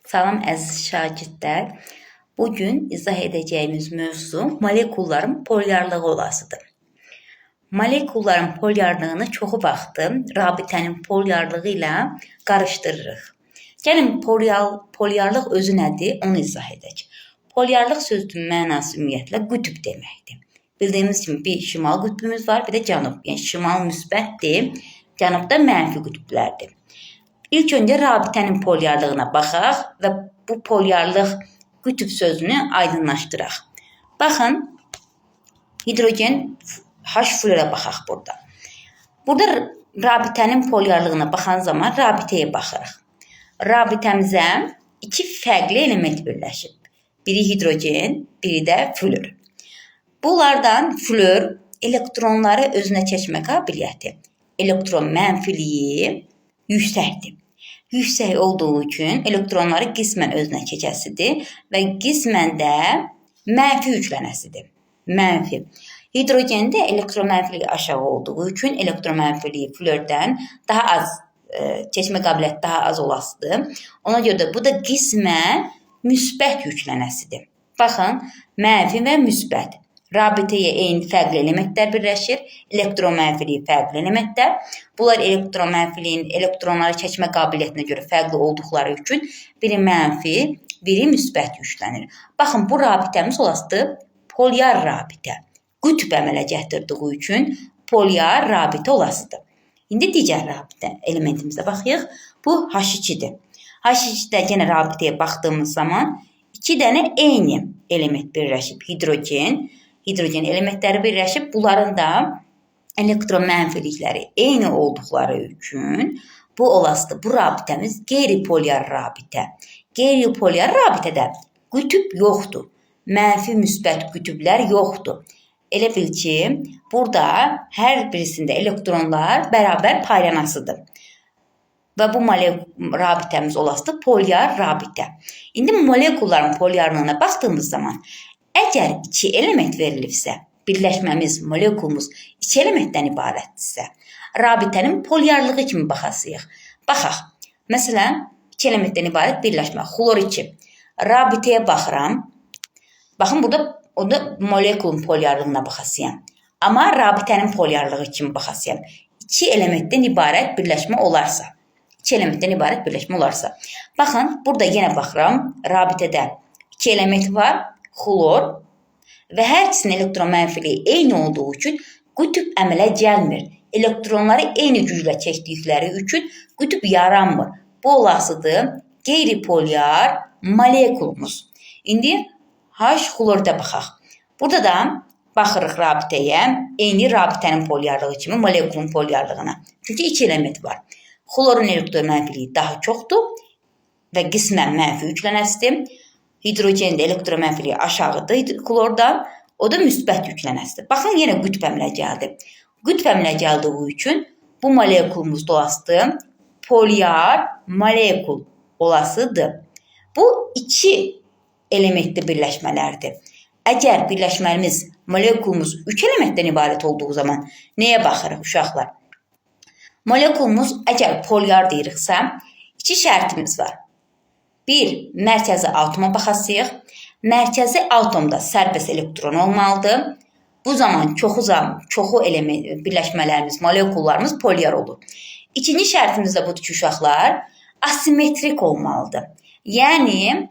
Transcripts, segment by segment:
Salam əziz şagirdlər. Bugün izah edəcəyimiz mövzu molekulların polyarlığı olasıdır. Molekulların polyarlığını çoxu vaxtı rabitənin polyarlığı ilə qarışdırırıq. Gəlin polyarlıq özü nədir, onu izah edək. Polyarlıq sözünün mənası ümumiyyətlə qütb deməkdir. Bildiyimiz kimi bir şimal qütbümüz var, bir də cənub. Yəni şimal müsbətdir, cənub da mənfi qütblərdir. İlk öncə rabitənin polyarlığına baxaq və bu polyarlıq qütb sözünü aydınlaşdıraq. Baxın, hidrogen H fluora baxaq burada. Burada rabitənin polyarlığına baxan zaman rabitəyə baxırıq. Rabitəmizə iki fərqli element birləşib. Biri hidrogen, biri də fluor. Bunlardan fluor elektronları özünə çəkmə qabiliyyəti, elektron mənfiliyi yüksəkdir. Yüksək olduğu üçün elektronları qismən özünə çəkəsidir və qismən də mənfi yüklənəsidir. Mənfi. Hidrogende elektron mənfiliyi aşağı olduğu üçün elektron mənfiliyi fluordan daha az, çəkmə qabiliyyəti daha az olasıdır. Ona görə də bu da qismən müsbət yüklənəsidir. Baxın, mənfi və müsbət. Rabitəyə eyni fərqli elementlər birləşir. Elektron mənfiliyi fərqli elementlər. Bunlar elektron mənfiliyin elektronları çəkmə qabiliyyətinə görə fərqli olduqları üçün biri mənfi, biri müsbət yüklənir. Baxın, bu rabitəmiz olasıdır polyar rabitə. Qütb əmələ gətirdiyi üçün polyar rabitə olasıdır. İndi digər rabitə elementimizə baxıyıq. Bu H2-dir. H2-də yenə rabitəyə baxdığımız zaman iki dənə eyni element birləşib. Hidrogen elementləri birləşib, bunların da elektron mənfilikləri eyni olduqları üçün bu olasıdır. Bu rabitəmiz qeyri-polyar rabitə. Qeyri-polyar rabitədə qütb yoxdur. Mənfi, müsbət qütblər yoxdur. Elə bil ki, burada hər birisində elektronlar bərabər paylanasıdır. Və bu rabitəmiz olasıdır polyar rabitə. İndi molekulların polyarlığına baxdığımız zaman əgər iki element verilibsə, birləşməmiz, molekulumuz iki elementdən ibarətdirsə, rabitənin polyarlığı kimi baxasıyıq. Baxaq, məsələn, iki elementdən ibarət birləşmə, xlor 2. Rabitəyə baxıram. Baxın, burada molekulun polyarlığına baxasıyam. Amma rabitənin polyarlığı kimi baxasıyam. İki elementdən ibarət birləşmə olarsa. Baxın, burada yenə baxıram, rabitədə iki element var, xlor və hər ikisinin elektron mənfiliyi eyni olduğu üçün qütb əmələ gəlmir. Elektronları eyni güclə çəkdikləri üçün qütb yaranmır. Bu olasıdır qeyri-polyar molekulumuz. İndi H xlorda baxaq. Burada da baxırıq rabitəyə, eyni rabitənin polyarlığı kimi molekulun polyarlığına. Çünki iki element var. Xlorun elektron mənfiliyi daha çoxdur və qismən mənfi yüklənəsidir. Hidrogendə elektron mənfiliyi aşağıdır xlordan, o da müsbət yüklənəsidir. Baxın, yenə qütb əmələ gəldi. Qütb əmələ gəldiyi üçün bu molekulumuz olasıdır polyar molekul olasıdır. Bu iki elementli birləşmələrdir. Əgər birləşməyimiz, molekulumuz üç elementdən ibarət olduğu zaman nəyə baxırıq uşaqlar? Molekulumuz əgər polyar deyiriksə, iki şərtimiz var. Bir, mərkəzi atoma baxasıyıq. Mərkəzi atomda sərbəst elektron olmalıdır. Bu zaman çoxu birləşmələrimiz, molekullarımız polyar olur. İkinci şərtimiz də budur ki, uşaqlar, asimetrik olmalıdır. Yəni,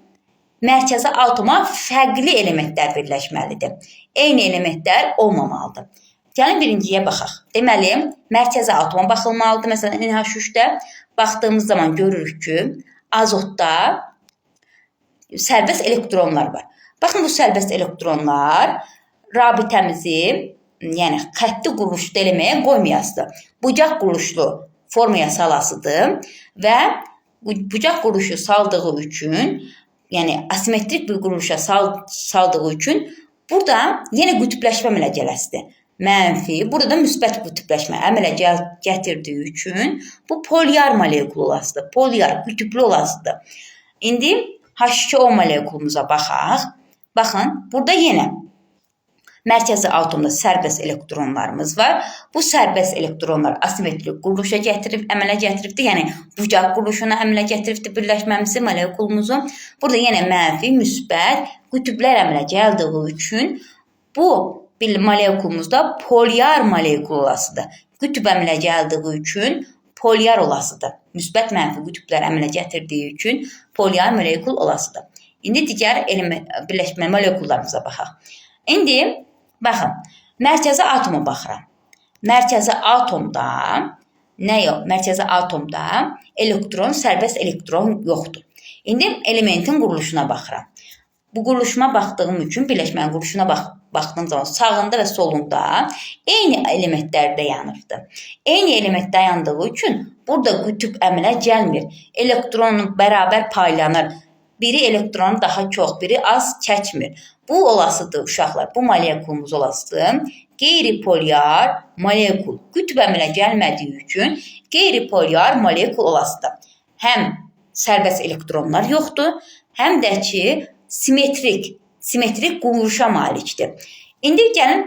mərkəzi atoma fərqli elementlər birləşməlidir. Eyni elementlər olmamalıdır. Gəlin birinciyə baxaq. Deməli, mərkəzi atoma baxılmalıdır. Məsələn, NH3-də baxdığımız zaman görürük ki, azotda sərbəst elektronlar var. Baxın, bu sərbəst elektronlar rabitəmizi, yəni xətti quruluşlu eləməyə qoymayasıdır. Bucaq quruluşlu formaya salasıdır və bucaq quruluşu saldığı üçün, yəni asimetrik bir quruluşa saldığı üçün burada yenə qütbləşmə əmələ gələsidir. Mənfi, burada da müsbət qütbləşmə əmələ gətirdiyi üçün bu polyar molekul olasıdır. Polyar, qütblü olasıdır. İndi H2O molekulumuza baxaq. Baxın, burada yenə Mərkəzi atomda sərbəst elektronlarımız var. Bu sərbəst elektronlar asimetrik quruluşa əmələ gətiribdir. Yəni bucaq quruluşuna əmələ gətiribdir birləşməmizi, molekulumuzu. Burada yenə mənfi, müsbət qütblər əmələ gəldiyi üçün bu molekulumuzda polyar molekul olasıdır. Qütb əmələ gəldiyi üçün polyar olasıdır. Müsbət mənfi qütblər əmələ gətirdiyi üçün polyar molekul olasıdır. İndi digər birləşmə molekullarımıza baxaq. İndi baxın, mərkəzi atoma baxıram. Mərkəzi atomda mərkəzi atomda elektron, sərbəst elektron yoxdur. İndi elementin quruluşuna baxıram. Bu quruluşuma baxdığım üçün birləşmənin quruluşuna baxdığım zaman sağında və solunda eyni elementlər dayanırdı. Eyni element dayandığı üçün burada qütb əmələ gəlmir. Elektron bərabər paylanır. Biri elektronu daha çox, biri az çəkmir. Bu olasıdır uşaqlar. Bu molekulumuz olasıdır. Qeyri-polyar molekul. Qütb əmələ gəlmədiyi üçün qeyri-polyar molekul olasıdır. Həm sərbəst elektronlar yoxdur, həm də ki simetrik quruluşa malikdir. İndi gəlin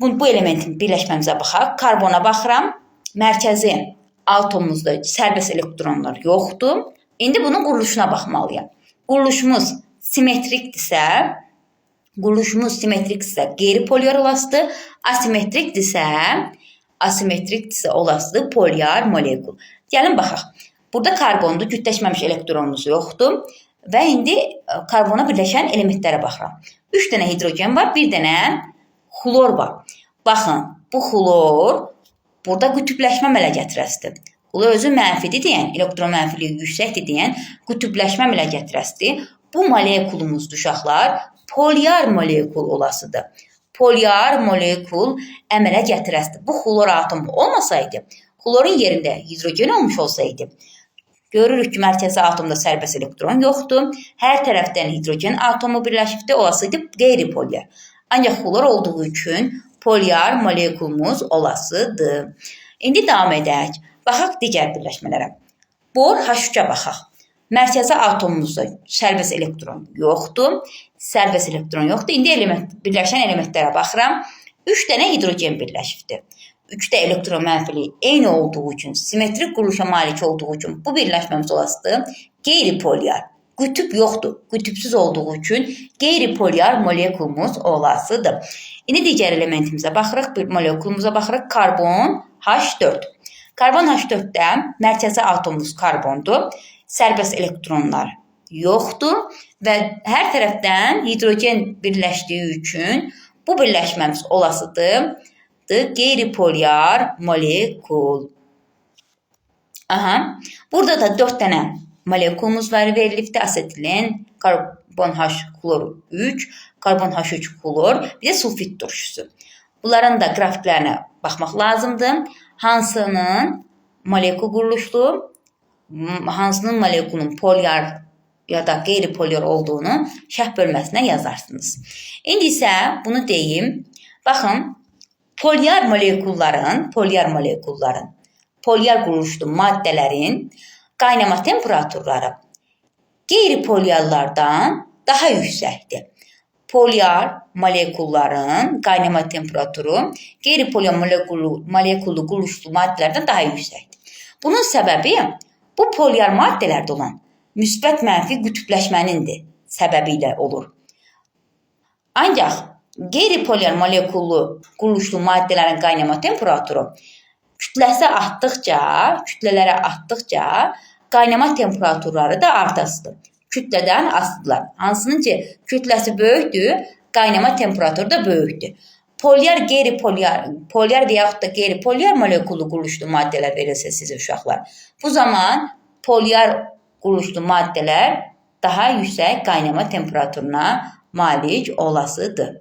bu elementin birləşməmizə baxaq. Karbona baxıram. Mərkəzi atomumuzda sərbəst elektronlar yoxdur. İndi bunun quruluşuna baxmalıyam. Quruluşumuz simetrikdirsə qeyri-polyar olasıdır. Asimetrikdirsə olasıdır polyar molekul. Gəlin baxaq. Burada karbonda cütləşməmiş elektronumuz yoxdur. Və indi karbona birləşən elementlərə baxıram. 3 dənə hidrogen var, 1 dənə xlor var. Baxın, bu xlor burada qütbləşmə əmələ gətirəsidir. Xlor özü mənfidir deyən, elektron mənfiliyi yüksəkdir deyən qütbləşmə əmələ gətirəsidir. Bu molekulumuzdur uşaqlar, polyar molekul olasıdır. Polyar molekul əmələ gətirəsidir. Bu xlor atomu olmasaydı, xlorun yerində hidrogen olmuş olsaydı, görürük ki, mərkəzi atomda sərbəst elektron yoxdur. Hər tərəfdən hidrogen atomu birləşibdir, olasıydı qeyri-polyar. Ancaq xlor olduğu üçün polyar molekulumuz olasıdır. İndi davam edək. Baxaq digər birləşmələrə. Bor H3-ə baxaq. Mərkəzi atomumuzda sərbəst elektron yoxdur. İndi birləşən elementlərə baxıram. 3 dənə hidrogen birləşibdir. 3-də elektron mənfiliyi eyni olduğu üçün, simetrik quruluşa malik olduğu üçün bu birləşməmiz olasıdır. Qeyri-polyar. Qütb yoxdur. Qütbsüz olduğu üçün qeyri-polyar molekulumuz olasıdır. İndi digər elementimizə baxırıq, bir molekulumuza baxırıq. Karbon H4. Karbon H4-də mərkəzi atomumuz karbondur. Sərbəst elektronlar yoxdur və hər tərəfdən hidrogen birləşdiyi üçün bu birləşməmiz olasıdır. Qeyri-polyar molekul. Burada da 4 dənə molekulumuz verilibdir. Asetilin, karbon H xlor 3, karbon H3 xlor, bir də sulfit turşusu. Bunların da qrafiklərinə baxmaq lazımdır. Hansının molekul quruluşlu, hansının molekulun polyar ya da qeyri-polyar olduğunu şərh bölməsinə yazarsınız. İndi isə bunu deyim. Baxın, polyar molekulların, polyar quruluşlu maddələrin qaynama temperaturları qeyri-polyarlardan daha yüksəkdir. Polyar molekulların qaynama temperaturu qeyri-polyar molekullu quruluşlu maddələrdən daha yüksəkdir. Bunun səbəbi bu polyar maddələrdə olan müsbət mənfi qütbləşmənindir səbəbi ilə olur. Ancaq qeyri-polyar molekullu quruluşlu maddələrin qaynama temperaturu kütlələrə artdıqca qaynama temperaturları da artasıdır. Kütlədən asılıdırlar. Hansının ki, kütləsi böyükdür, qaynama temperaturu da böyükdür. Polyar və yaxud da qeyri-polyar molekullu quruluşlu maddələr verilsə sizə uşaqlar. Bu zaman polyar quruluşlu maddələr daha yüksək qaynama temperaturuna malik olasıdır.